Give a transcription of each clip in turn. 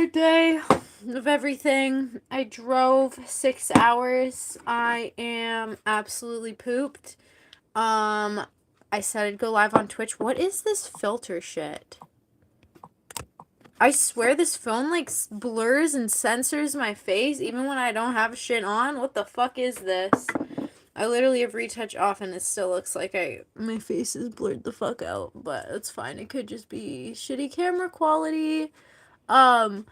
another day of everything. I drove 6 hours. I am absolutely pooped. I said I'd go live on Twitch. What is this filter shit? I swear this phone like blurs and censors my face even when I don't have shit on. What the fuck is this? I literally have retouch off and it still looks like my face is blurred the fuck out, but it's fine. It could just be shitty camera quality. I'm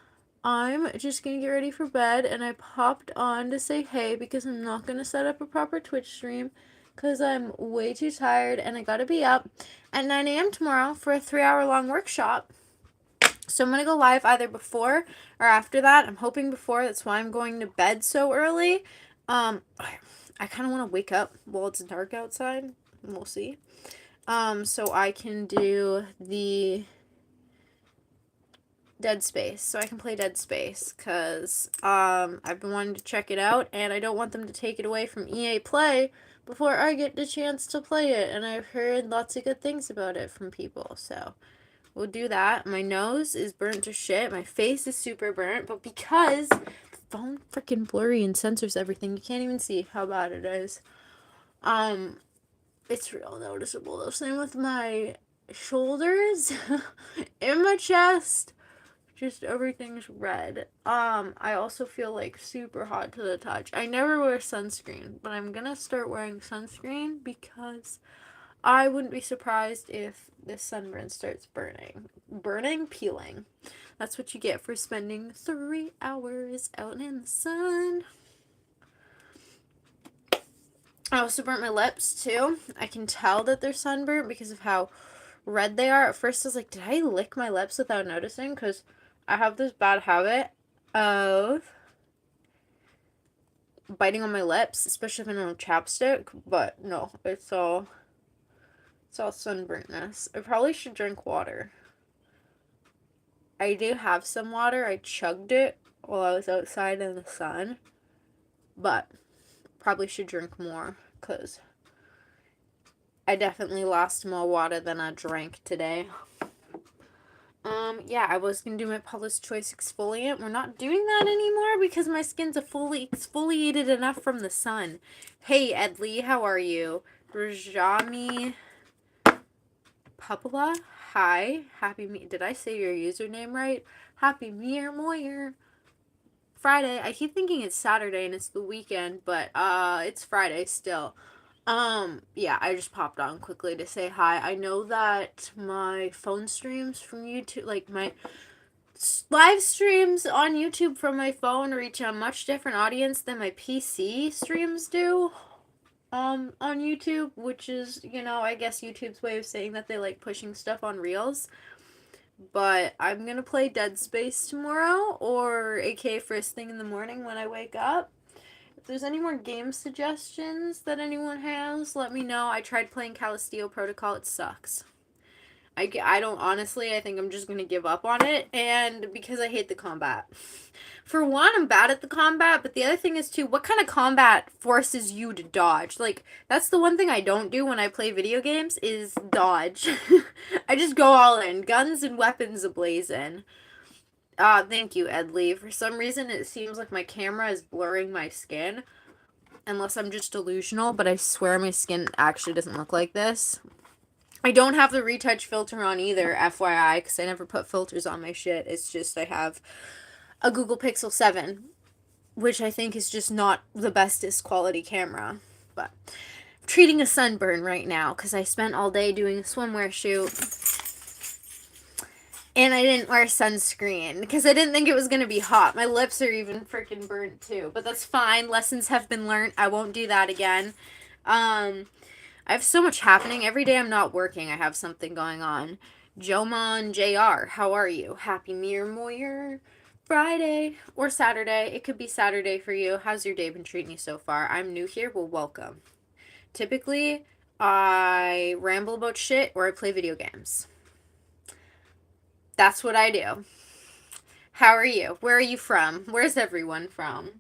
just gonna get ready for bed, and I popped on to say hey because I'm not gonna set up a proper Twitch stream because I'm way too tired and I gotta be up at 9 a.m. tomorrow for a 3-hour long workshop. So I'm gonna go live either before or after that. I'm hoping before, that's why I'm going to bed so early. I kind of want to wake up while it's dark outside. We'll see. So I can do the Dead Space. So I can play Dead Space. Because, I've been wanting to check it out. And I don't want them to take it away from EA Play before I get the chance to play it. And I've heard lots of good things about it from people. So we'll do that. My nose is burnt to shit. My face is super burnt. But because the phone freaking blurry and censors everything, you can't even see how bad it is. It's real noticeable though. Same with my shoulders and my chest. Just everything's red. I also feel like super hot to the touch. I never wear sunscreen, but I'm gonna start wearing sunscreen because I wouldn't be surprised if this sunburn starts peeling. That's what you get for spending 3 hours out in the sun. I also burnt my lips too. I can tell that they're sunburnt because of how red they are. At first I was like, did I lick my lips without noticing? Because I have this bad habit of biting on my lips, especially if I don't have chapstick. But no, it's all sunburntness. I probably should drink water. I do have some water. I chugged it while I was outside in the sun. But probably should drink more because I definitely lost more water than I drank today. Yeah, I was gonna do my Paula's Choice exfoliant. We're not doing that anymore because my skin's fully exfoliated enough from the sun. Hey, Edley, how are you? Rajami Papala, hi. Did I say your username right? Happy Mir Moyer. Friday. I keep thinking it's Saturday and it's the weekend, but it's Friday still. Yeah, I just popped on quickly to say hi. I know that my phone streams from YouTube, like my live streams on YouTube from my phone, reach a much different audience than my PC streams do on YouTube, which is, I guess YouTube's way of saying that they like pushing stuff on Reels. But I'm gonna play Dead Space tomorrow, or AK first thing in the morning when I wake up. If there's any more game suggestions that anyone has, let me know. I tried playing Calistio Protocol. It sucks. I don't, honestly, I think I'm just going to give up on it, and because I hate the combat. For one, I'm bad at the combat, but the other thing is, too, what kind of combat forces you to dodge? Like, that's the one thing I don't do when I play video games, is dodge. I just go all in. Guns and weapons ablazing. Thank you, Edley. For some reason, it seems like my camera is blurring my skin. Unless I'm just delusional, but I swear my skin actually doesn't look like this. I don't have the retouch filter on either, FYI, because I never put filters on my shit. It's just I have a Google Pixel 7, which I think is just not the bestest quality camera. But I'm treating a sunburn right now because I spent all day doing a swimwear shoot. And I didn't wear sunscreen because I didn't think it was going to be hot. My lips are even freaking burnt too. But that's fine. Lessons have been learned. I won't do that again. I have so much happening. Every day I'm not working, I have something going on. Jomon JR, how are you? Happy Mir Moyer. Friday or Saturday. It could be Saturday for you. How's your day been treating you so far? I'm new here. Well, welcome. Typically, I ramble about shit or I play video games. That's what I do. How are you? Where are you from? Where's everyone from?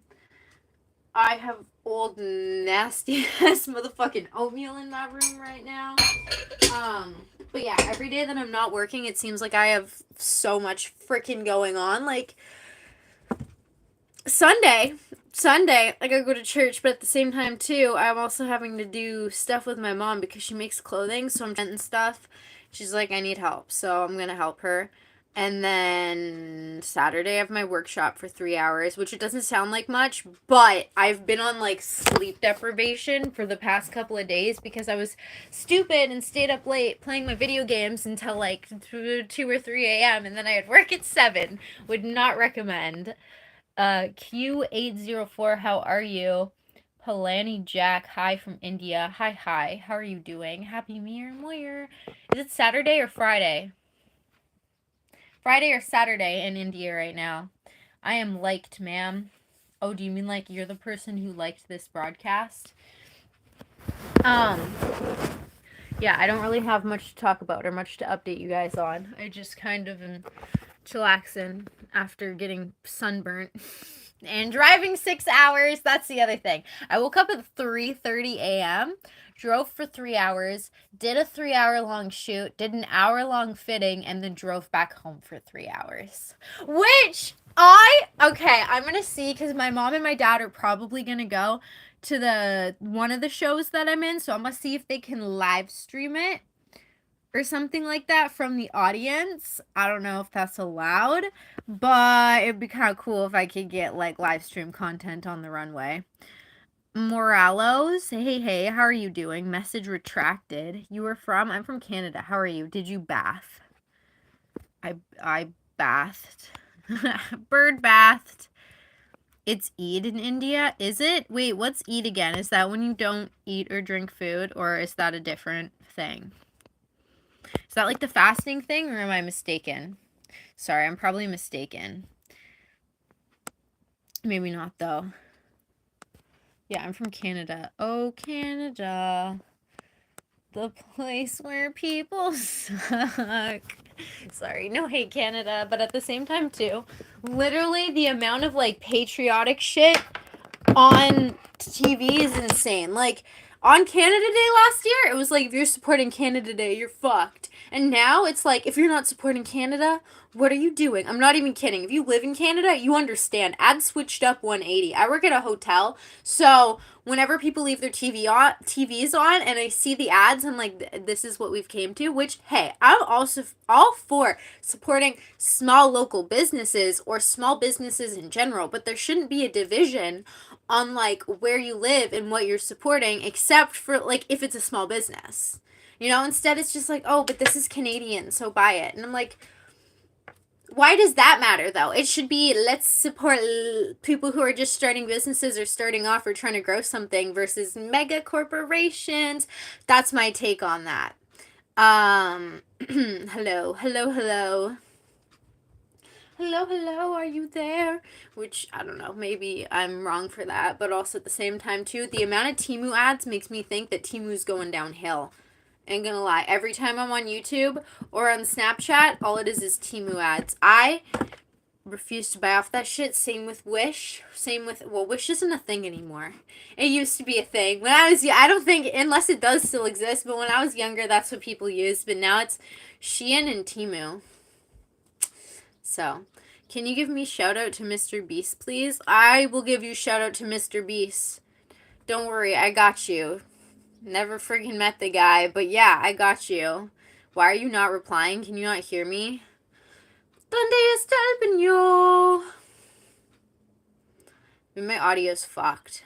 I have old nasty ass motherfucking oatmeal in my room right now. But yeah, every day that I'm not working, it seems like I have so much freaking going on. Like, Sunday, I gotta go to church, but at the same time too, I'm also having to do stuff with my mom because she makes clothing, so I'm and stuff. She's like, I need help, so I'm gonna help her. And then Saturday, I have my workshop for 3 hours, which it doesn't sound like much, but I've been on like sleep deprivation for the past couple of days because I was stupid and stayed up late playing my video games until like 2 or 3 a.m. and then I had work at 7. Would not recommend. Q804, how are you? Palani Jack, hi from India. Hi, how are you doing? Happy Mir Moyer. Is it Saturday or Friday? Friday or Saturday in India right now. I am liked, ma'am. Oh, do you mean like you're the person who liked this broadcast? Um, yeah, I don't really have much to talk about or much to update you guys on. I just kind of am chillaxing after getting sunburnt and driving 6 hours. That's the other thing. I woke up at 3:30 a.m., drove for 3 hours, did a 3-hour long shoot, did an hour long fitting, and then drove back home for 3 hours. Which I'm gonna see, because my mom and my dad are probably gonna go to the one of the shows that I'm in, so I'm gonna see if they can live stream it or something like that from the audience. I don't know if that's allowed, but it'd be kind of cool if I could get like live stream content on the runway. Moralos, hey, how are you doing? Message retracted. I'm from Canada. How are you? Did you bath? I bathed. Bird bathed. It's Eid in India, is it? Wait, what's Eid again? Is that when you don't eat or drink food, or is that a different thing? Is that like the fasting thing, or am I mistaken? Sorry, I'm probably mistaken. Maybe not, though. Yeah, I'm from Canada. Oh, Canada. The place where people suck. Sorry, no hate, Canada, but at the same time, too, literally the amount of, like, patriotic shit on TV is insane. Like, on Canada Day last year, it was like, if you're supporting Canada Day, you're fucked. And now it's like, if you're not supporting Canada, what are you doing? I'm not even kidding. If you live in Canada, you understand. Ads switched up 180. I work at a hotel, so whenever people leave their TVs on, and I see the ads, I'm like, this is what we've came to. Which, hey, I'm also all for supporting small local businesses or small businesses in general, but there shouldn't be a division on like where you live and what you're supporting, except for like if it's a small business. Instead it's just like, oh, but this is Canadian, so buy it. And I'm like, why does that matter though? It should be, let's support people who are just starting businesses or starting off or trying to grow something versus mega corporations. That's my take on that. Hello. Hello, are you there? Which, I don't know, maybe I'm wrong for that, but also at the same time, too, the amount of Temu ads makes me think that Temu's going downhill. Ain't gonna lie, every time I'm on YouTube or on Snapchat, all it is Temu ads. I refuse to buy off that shit. Same with Wish. Well, Wish isn't a thing anymore. It used to be a thing. When I was, I don't think, unless it does still exist, but when I was younger, that's what people used. But now it's Shein and Temu. So, can you give me shout out to Mr. Beast, please? I will give you shout out to Mr. Beast. Don't worry, I got you. Never freaking met the guy, but yeah, I got you. Why are you not replying? Can you not hear me? ¿Dónde está el peño? My audio's fucked.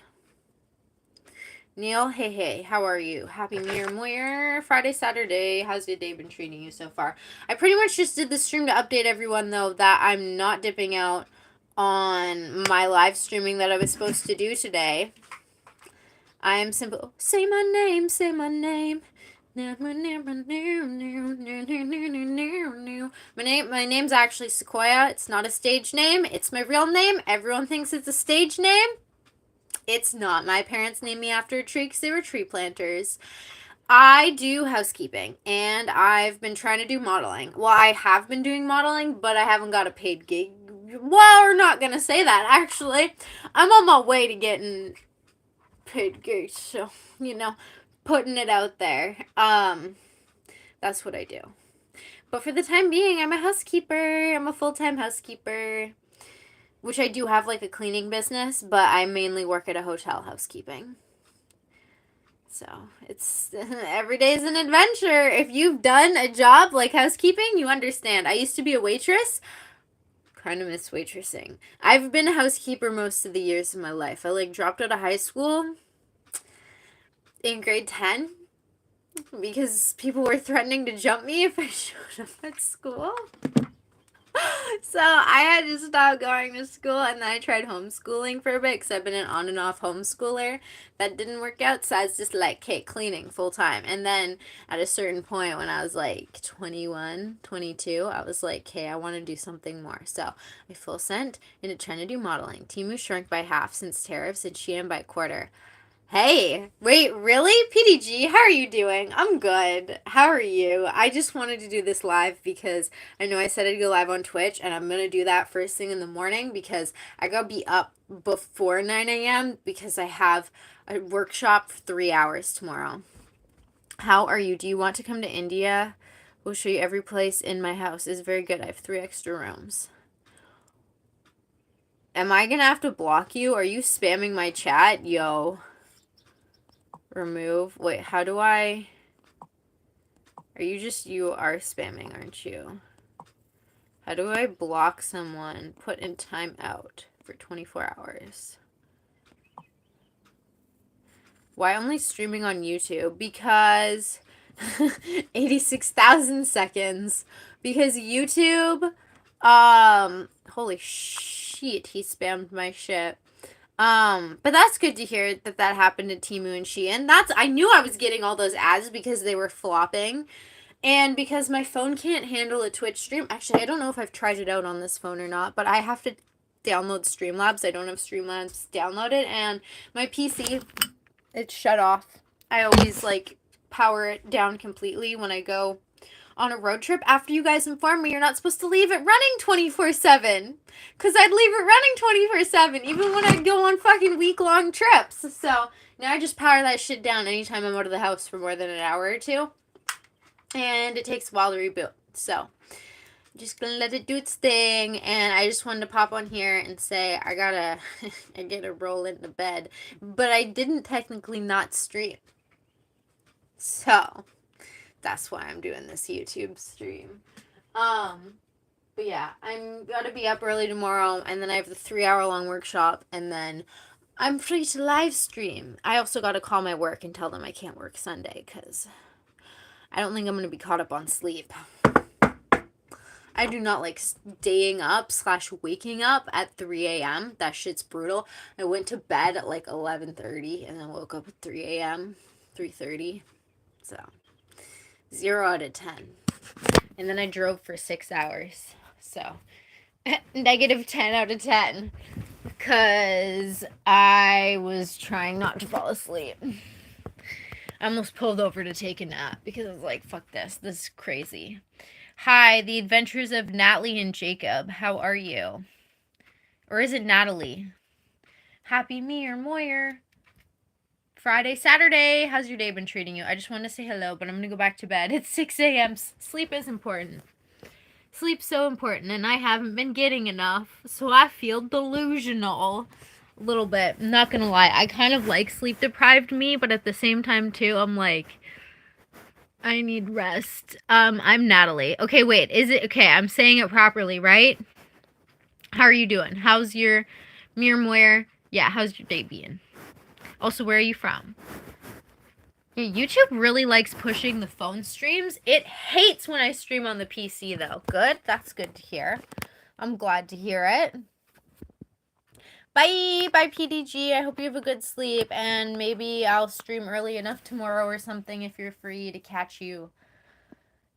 Neil, hey, how are you? Happy Mir Moyer. Friday, Saturday. How's your day been treating you so far? I pretty much just did the stream to update everyone, though, that I'm not dipping out on my live streaming that I was supposed to do today. I am simple. Say my name, say my name. My name's actually Sequoia. It's not a stage name. It's my real name. Everyone thinks it's a stage name. It's not. My parents named me after a tree because they were tree planters. I do housekeeping, and I've been trying to do modeling. Well, I have been doing modeling, but I haven't got a paid gig. Well, we're not going to say that, actually. I'm on my way to getting paid gigs, so, putting it out there. But That's what I do. But for the time being, I'm a housekeeper. I'm a full-time housekeeper, which I do have like a cleaning business, but I mainly work at a hotel housekeeping. So it's every day is an adventure. If you've done a job like housekeeping, you understand. I used to be a waitress. Kind of miss waitressing. I've been a housekeeper most of the years of my life. I like dropped out of high school in grade 10 because people were threatening to jump me if I showed up at school. So I had to stop going to school, and then I tried homeschooling for a bit because I've been an on and off homeschooler. That didn't work out, so I was just like, okay, cleaning full time. And then at a certain point when I was like 21, 22, I was like, okay, I want to do something more. So I full sent into trying to do modeling. Temu shrunk by half since tariffs and Shein by quarter. Hey, wait, really? PDG, how are you doing? I'm good. How are you? I just wanted to do this live because I know I said I'd go live on Twitch, and I'm going to do that first thing in the morning because I got to be up before 9 a.m. because I have a workshop for 3 hours tomorrow. How are you? Do you want to come to India? We'll show you every place in my house. It's very good. I have 3 extra rooms. Am I going to have to block you? Are you spamming my chat? Yo. Remove. Wait, how do I... You are spamming, aren't you? How do I block someone? Put in timeout for 24 hours. Why only streaming on YouTube? Because 86,000 seconds. Because YouTube, holy shit, he spammed my shit. But that's good to hear that happened to Temu and Shein. I knew I was getting all those ads because they were flopping. And because my phone can't handle a Twitch stream. Actually, I don't know if I've tried it out on this phone or not, but I have to download Streamlabs. I don't have Streamlabs downloaded, and my PC, it's shut off. I always, like, power it down completely when I go on a road trip after you guys inform me you're not supposed to leave it running 24/7. Because I'd leave it running 24/7 even when I'd go on fucking week-long trips. So now I just power that shit down anytime I'm out of the house for more than an hour or two. And it takes a while to reboot. So I'm just gonna let it do its thing. And I just wanted to pop on here and say I gotta roll into bed. But I didn't technically not stream. So that's why I'm doing this YouTube stream. But yeah, I'm gotta be up early tomorrow, and then I have the 3-hour-long workshop, and then I'm free to live stream. I also gotta call my work and tell them I can't work Sunday, because I don't think I'm gonna be caught up on sleep. I do not like staying up / waking up at 3 a.m. That shit's brutal. I went to bed at like 11:30 and then woke up at 3 a.m., 3:30. So 0 out of 10. And then I drove for 6 hours. So negative 10 out of 10. Because I was trying not to fall asleep. I almost pulled over to take a nap because I was like, fuck this. This is crazy. Hi, the adventures of Natalie and Jacob. How are you? Or is it Natalie? Happy me or Moyer. Friday, Saturday. How's your day been treating you? I just want to say hello, but I'm going to go back to bed. It's 6 a.m. Sleep is important. Sleep's so important, and I haven't been getting enough, so I feel delusional a little bit. I'm not going to lie. I kind of like sleep-deprived me, but at the same time, too, I'm like, I need rest. I'm Natalie. Okay, wait. Is it... Okay, I'm saying it properly, right? How are you doing? How's your... Moyer? Yeah, how's your day being? Also, where are you from? Yeah, YouTube really likes pushing the phone streams. It hates when I stream on the PC, though. Good. That's good to hear. I'm glad to hear it. Bye. Bye, PDG. I hope you have a good sleep. And maybe I'll stream early enough tomorrow or something if you're free to catch you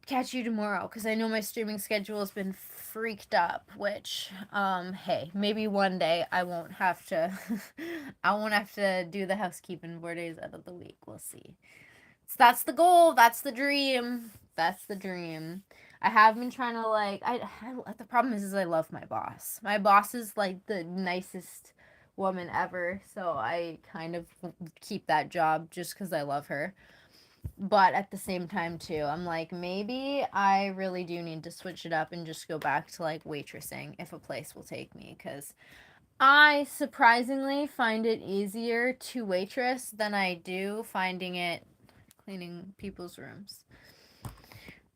tomorrow. Because I know my streaming schedule has been freaked up. Which, hey, maybe one day I won't have to... I won't have to do the housekeeping 4 days out of the week. We'll see. So that's the goal. That's the dream. That's the dream. I have been trying to, like, the problem is I love my boss. My boss is, like, the nicest woman ever, so I kind of keep that job just because I love her. But at the same time, too, I'm like, maybe I really do need to switch it up and just go back to like waitressing if a place will take me. Because I surprisingly find it easier to waitress than I do finding it cleaning people's rooms.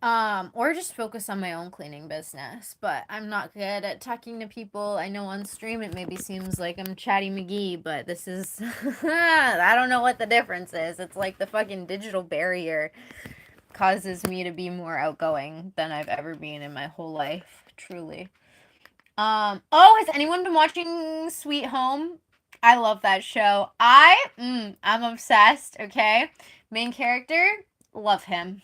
Or just focus on my own cleaning business. But I'm not good at talking to people. I know on stream it maybe seems like I'm Chatty McGee, but this is I don't know what the difference is. It's like the fucking digital barrier causes me to be more outgoing than I've ever been in my whole life, truly. Oh, has anyone been watching Sweet Home? I love that show. I'm obsessed, okay? Main character, love him.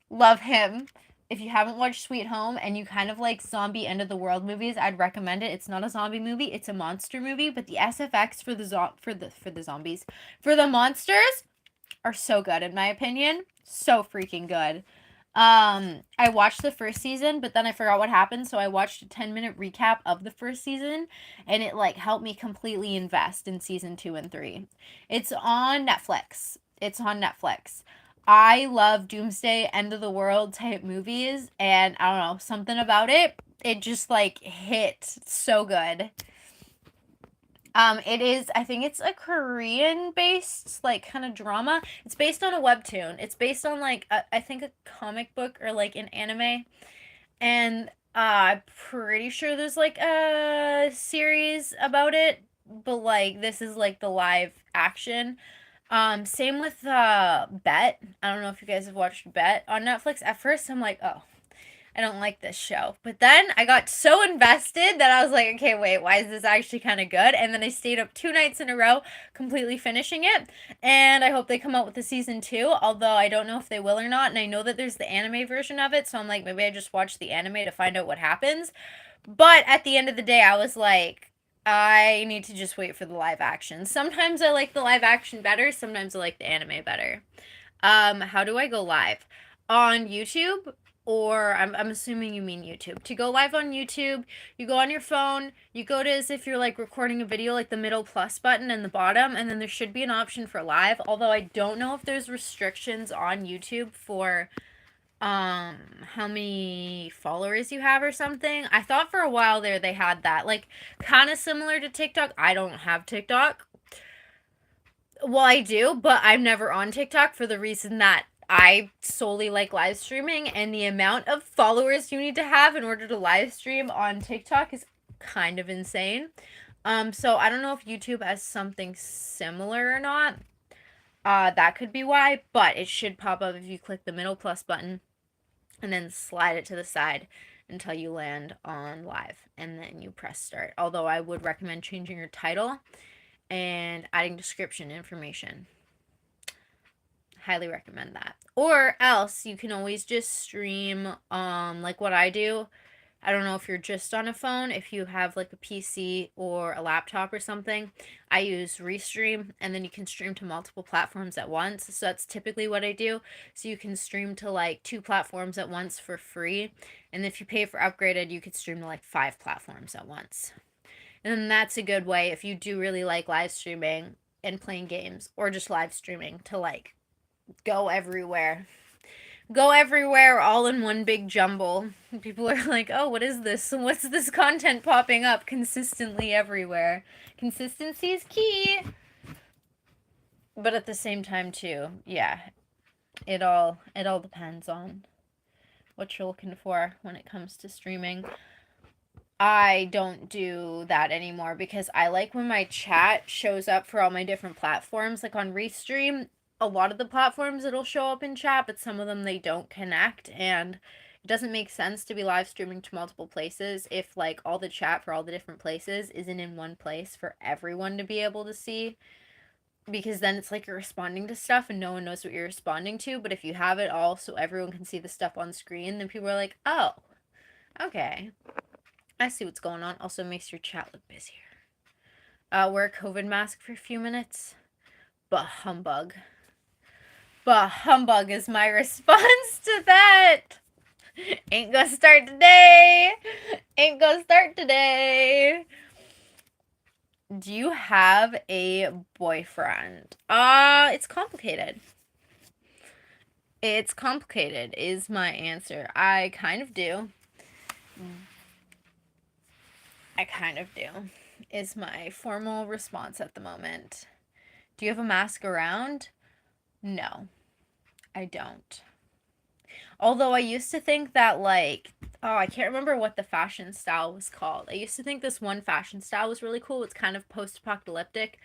Love him. If you haven't watched Sweet Home and you kind of like zombie end of the world movies, I'd recommend it. It's not a zombie movie, it's a monster movie, but the SFX for the zombies, for the monsters are so good in my opinion. So freaking good. I watched the first season, but then I forgot what happened, so I watched a 10-minute recap of the first season, and it like helped me completely invest in season 2 and 3. It's on Netflix. It's on Netflix. I love doomsday end of the world type movies, and I don't know, something about it, it just like hit so good. It is, I think it's a Korean based, like, kind of drama. It's based on a webtoon. It's based on, like, I think a comic book or, like, an anime. And I'm pretty sure there's, like, a series about it. But, like, this is, like, the live action. Same with, Bet. I don't know if you guys have watched Bet on Netflix. At first, I'm like, oh, I don't like this show. But then I got so invested that I was like, okay, wait, why is this actually kind of good? And then I stayed up 2 nights in a row completely finishing it. And I hope they come out with a season 2, although I don't know if they will or not. And I know that there's the anime version of it, so I'm like, maybe I just watch the anime to find out what happens. But at the end of the day, I was like, I need to just wait for the live action. Sometimes I like the live action better, sometimes I like the anime better. How do I go live? On YouTube, or I'm assuming you mean YouTube. To go live on YouTube, you go on your phone, you go to as if you're like recording a video, like the middle plus button and the bottom, and then there should be an option for live, although I don't know if there's restrictions on YouTube for how many followers you have or something. I thought for a while there they had that. Like kind of similar to TikTok. I don't have TikTok. Well, I do, but I'm never on TikTok for the reason that I solely like live streaming, and the amount of followers you need to have in order to live stream on TikTok is kind of insane. So I don't know if YouTube has something similar or not. That could be why, but it should pop up if you click the middle plus button and then slide it to the side until you land on live, and then you press start. Although I would recommend changing your title and adding description information. Highly recommend that. Or else you can always just stream like what I do. I don't know if you're just on a phone, if you have like a PC or a laptop or something. I use Restream, and then you can stream to multiple platforms at once. So that's typically what I do. So you can stream to like 2 platforms at once for free. And if you pay for upgraded, you could stream to like 5 platforms at once. And that's a good way if you do really like live streaming and playing games, or just live streaming, to like go everywhere. Go everywhere all in one big jumble. People are like, oh, what is this? What's this content popping up consistently everywhere? Consistency is key. But at the same time too, yeah, it all depends on what you're looking for when it comes to streaming. I don't do that anymore because I like when my chat shows up for all my different platforms. Like on Restream, a lot of the platforms it'll show up in chat, but some of them they don't connect, and it doesn't make sense to be live streaming to multiple places if like all the chat for all the different places isn't in one place for everyone to be able to see, because then it's like you're responding to stuff and no one knows what you're responding to. But if you have it all so everyone can see the stuff on screen, then people are like, oh, okay, I see what's going on. Also makes your chat look busier. Wear a COVID mask for a few minutes. Bah humbug. Bah humbug is my response to that. Ain't gonna start today. Ain't gonna start today. Do you have a boyfriend? It's complicated. It's complicated, is my answer. I kind of do. I kind of do. Is my formal response at the moment. Do you have a mask around? No, I don't. Although I used to think that, like, oh, I can't remember what the fashion style was called. I used to think this one fashion style was really cool. It's kind of post-apocalyptic,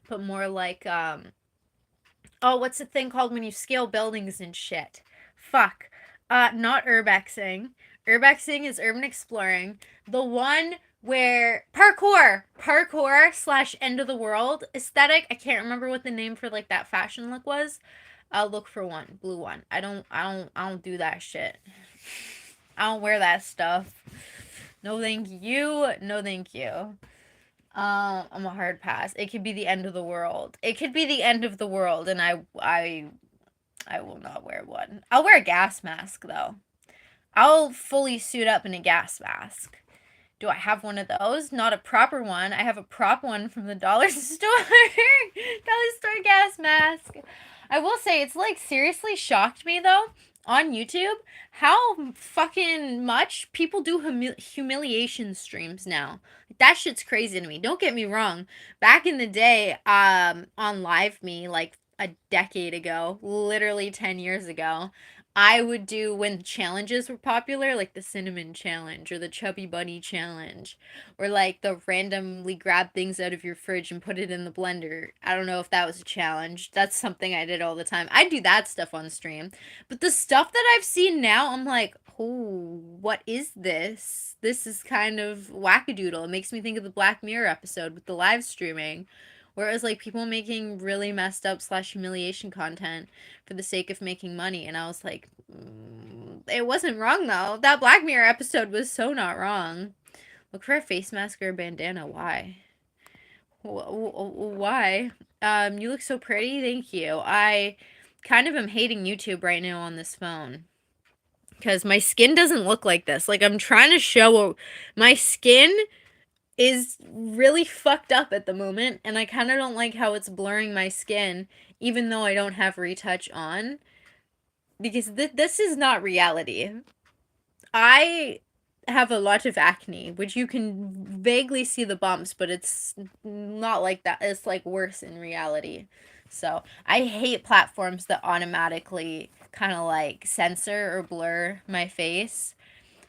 but more like, oh, what's the thing called when you scale buildings and shit? Fuck. Not urbexing. Urbexing is urban exploring. The one where parkour slash end of the world aesthetic. I can't remember what the name for like that fashion look was. I'll look for one, blue one. I don't do that shit. I don't wear that stuff. No thank you. No thank you. I'm a hard pass. It could be the end of the world. It could be the end of the world, and I will not wear one. I'll wear a gas mask though. I'll fully suit up in a gas mask. Do I have one of those? Not a proper one. I have a prop one from the dollar store. Dollar store gas mask. I will say it's like seriously shocked me though on YouTube how fucking much people do humiliation streams now. That shit's crazy to me. Don't get me wrong. Back in the day, on Live Me, like a decade ago, literally 10 years ago, I would do when challenges were popular, like the cinnamon challenge or the chubby bunny challenge, or like the randomly grab things out of your fridge and put it in the blender. I don't know if that was a challenge. That's something I did all the time. I do that stuff on stream. But the stuff that I've seen now, I'm like, oh, what is this? This is kind of wackadoodle. It makes me think of the Black Mirror episode with the live streaming, where it was like people making really messed up slash humiliation content for the sake of making money. And I was like, it wasn't wrong though. That Black Mirror episode was so not wrong. Look for a face mask or a bandana. Why? Why? You look so pretty. Thank you. I kind of am hating YouTube right now on this phone. Because my skin doesn't look like this. Like, I'm trying to show my skin is really fucked up at the moment, and I kind of don't like how it's blurring my skin, even though I don't have retouch on. Because this is not reality. I have a lot of acne, which you can vaguely see the bumps, but it's not like that. It's like worse in reality. So I hate platforms that automatically kind of like censor or blur my face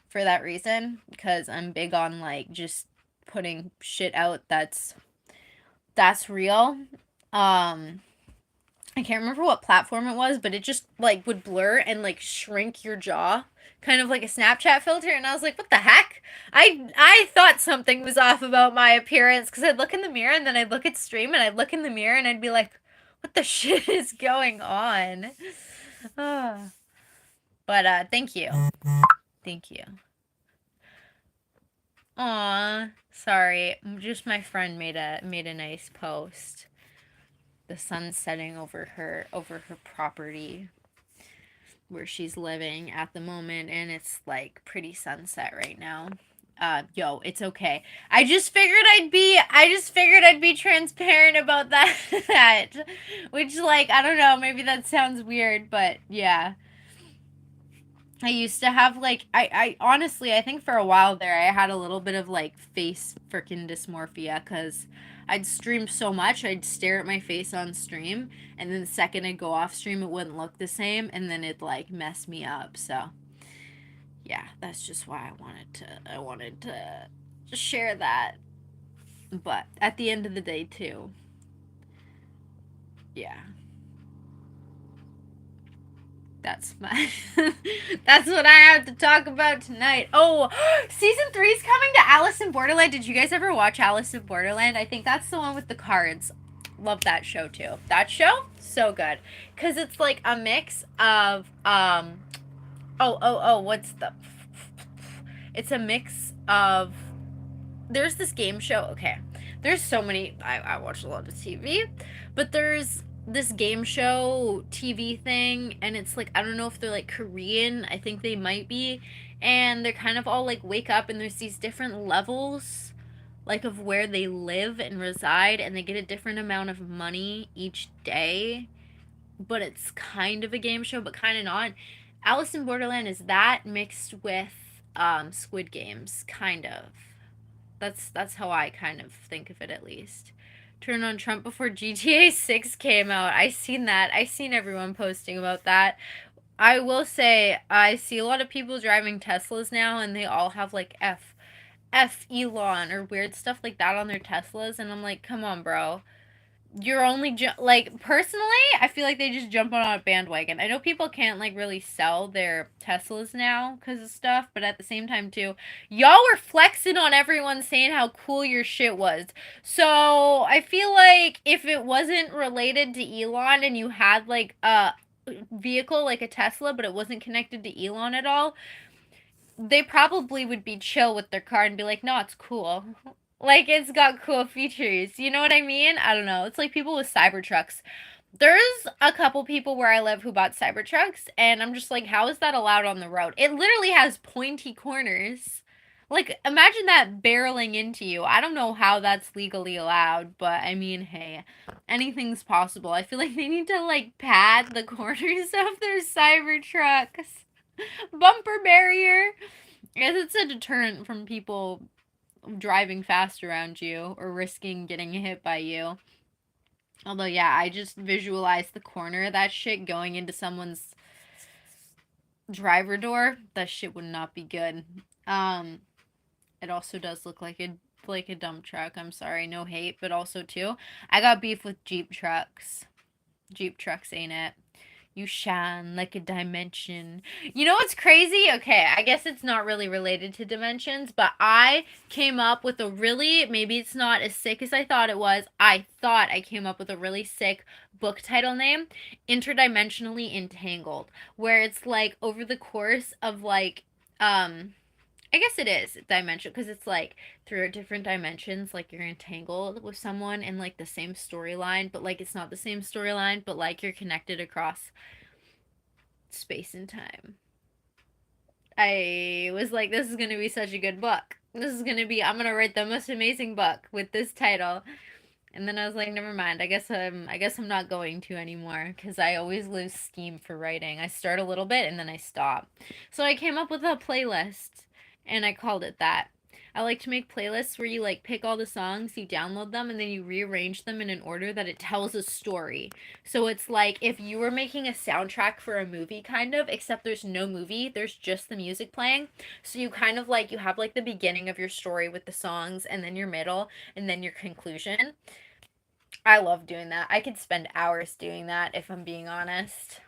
for that reason, because I'm big on like just putting shit out that's real. I can't remember what platform it was, but it just like would blur and like shrink your jaw, kind of like a Snapchat filter. And I was like, what the heck? I thought something was off about my appearance, because I'd look in the mirror and then I'd look at stream and I'd look in the mirror and I'd be like, what the shit is going on? But thank you. Thank you. Aw, sorry. Just my friend made a nice post. The sun's setting over her property where she's living at the moment, and it's like pretty sunset right now. Yo, it's okay. I just figured I'd be transparent about that. Which, like, I don't know, maybe that sounds weird, but yeah. I used to have like I honestly I think for a while there I had a little bit of like face freaking dysmorphia, because I'd stream so much, I'd stare at my face on stream, and then the second I'd go off stream it wouldn't look the same, and then it'd like mess me up. So yeah, that's just why I wanted to share that. But at the end of the day too, yeah. That's my that's what I have to talk about tonight. Oh, season 3's coming to Alice in Borderland. Did you guys ever watch Alice in Borderland? I think that's the one with the cards. Love that show too. That show so good, cuz it's like a mix of what's the it's a mix of there's this game show. Okay. There's so many I watch a lot of TV, but there's this game show TV thing, and it's like I don't know if they're like Korean. I think they might be, and they're kind of all like wake up and there's these different levels like of where they live and reside, and they get a different amount of money each day but it's kind of a game show, but kind of not. Alice in Borderland is that mixed with Squid Games, kind of. That's how I kind of think of it, at least. Turn on Trump before GTA 6 came out. I seen that. I seen everyone posting about that. I will say I see a lot of people driving Teslas now, and they all have like F Elon or weird stuff like that on their Teslas, and I'm like, come on, bro. You're only like, personally, I feel like they just jump on a bandwagon. I know people can't like really sell their Teslas now because of stuff, but at the same time too, y'all were flexing on everyone saying how cool your shit was. So I feel like if it wasn't related to Elon and you had like a vehicle like a Tesla, but it wasn't connected to Elon at all, they probably would be chill with their car and be like, no, it's cool. Like, it's got cool features. You know what I mean? I don't know. It's like people with Cybertrucks. There's a couple people where I live who bought Cybertrucks, and I'm just like, how is that allowed on the road? It literally has pointy corners. Like, imagine that barreling into you. I don't know how that's legally allowed, but I mean, hey, anything's possible. I feel like they need to, like, pad the corners of their Cybertrucks. Bumper barrier. Yes, it's a deterrent from people driving fast around you or risking getting hit by you. Although, yeah, I just visualize the corner of that shit going into someone's driver door. That shit would not be good. It also does look like a dump truck. I'm sorry, no hate, but also too, I got beef with Jeep trucks. Jeep trucks ain't it. You shine like a dimension. You know what's crazy? Okay, I guess it's not really related to dimensions, but I came up with a really, maybe it's not as sick as I thought it was. I thought I came up with a really sick book title name, Interdimensionally Entangled, where it's like over the course of like, I guess it is dimension because it's like through different dimensions, like you're entangled with someone in like the same storyline, but like it's not the same storyline, but like you're connected across space and time. I was like, this is gonna be such a good book. This is gonna be, I'm gonna write the most amazing book with this title. And then I was like, never mind. I guess I'm not going to anymore because I always lose steam for writing. I start a little bit and then I stop. So I came up with a playlist and I called it that. I like to make playlists where you like pick all the songs, you download them, and then you rearrange them in an order that it tells a story. So it's like if you were making a soundtrack for a movie, kind of, except there's no movie, there's just the music playing. So you kind of like, you have like the beginning of your story with the songs, and then your middle, and then your conclusion. I love doing that. I could spend hours doing that if I'm being honest.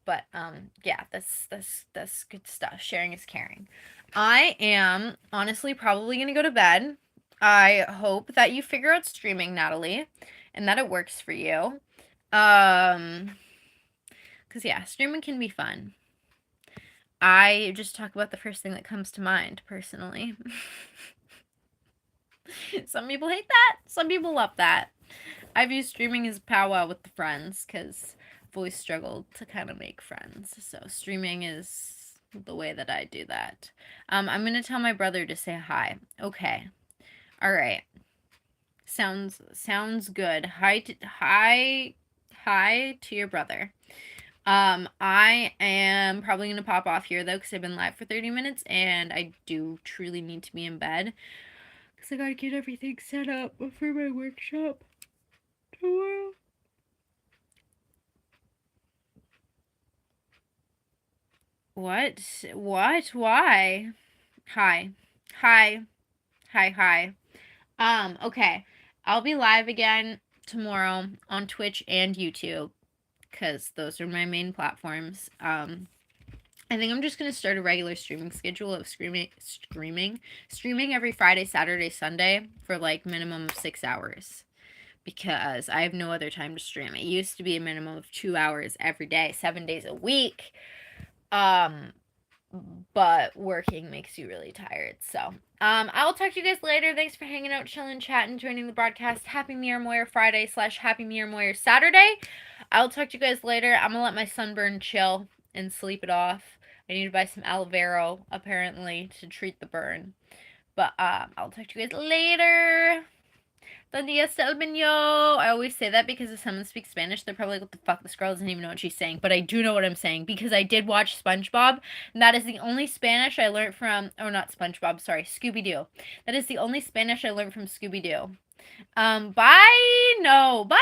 But yeah, that's good stuff. Sharing is caring. I am honestly probably going to go to bed. I hope that you figure out streaming, Natalie, and that it works for you. Cuz yeah, streaming can be fun. I just talk about the first thing that comes to mind personally. Some people hate that, some people love that. I view streaming as powwow with the friends because I've always struggled to kind of make friends. So streaming is the way that I do that. I'm gonna tell my brother to say hi. Okay. All right. Sounds good. Hi to your brother. I am probably gonna pop off here though because I've been live for 30 minutes and I do truly need to be in bed because I gotta get everything set up for my workshop tomorrow. What? What? Why? Hi. Hi. Hi. Okay. I'll be live again tomorrow on Twitch and YouTube because those are my main platforms. I think I'm just gonna start a regular streaming schedule of streaming every Friday, Saturday, Sunday for like minimum of 6 hours because I have no other time to stream. It used to be a minimum of 2 hours every day, 7 days a week. But working makes you really tired. So, I will talk to you guys later. Thanks for hanging out, chilling, chatting, joining the broadcast. Happy Me or Moyer Friday / Happy Me or Moyer Saturday. I'll talk to you guys later. I'm gonna let my sunburn chill and sleep it off. I need to buy some aloe vera apparently to treat the burn. But I'll talk to you guys later. Buen dia, Stelbenyo. I always say that because if someone speaks Spanish, they're probably like, what the fuck, this girl doesn't even know what she's saying. But I do know what I'm saying because I did watch SpongeBob, and that is the only Spanish I learned from, or not SpongeBob, sorry, Scooby-Doo. That is the only Spanish I learned from Scooby-Doo. Bye! No, bye!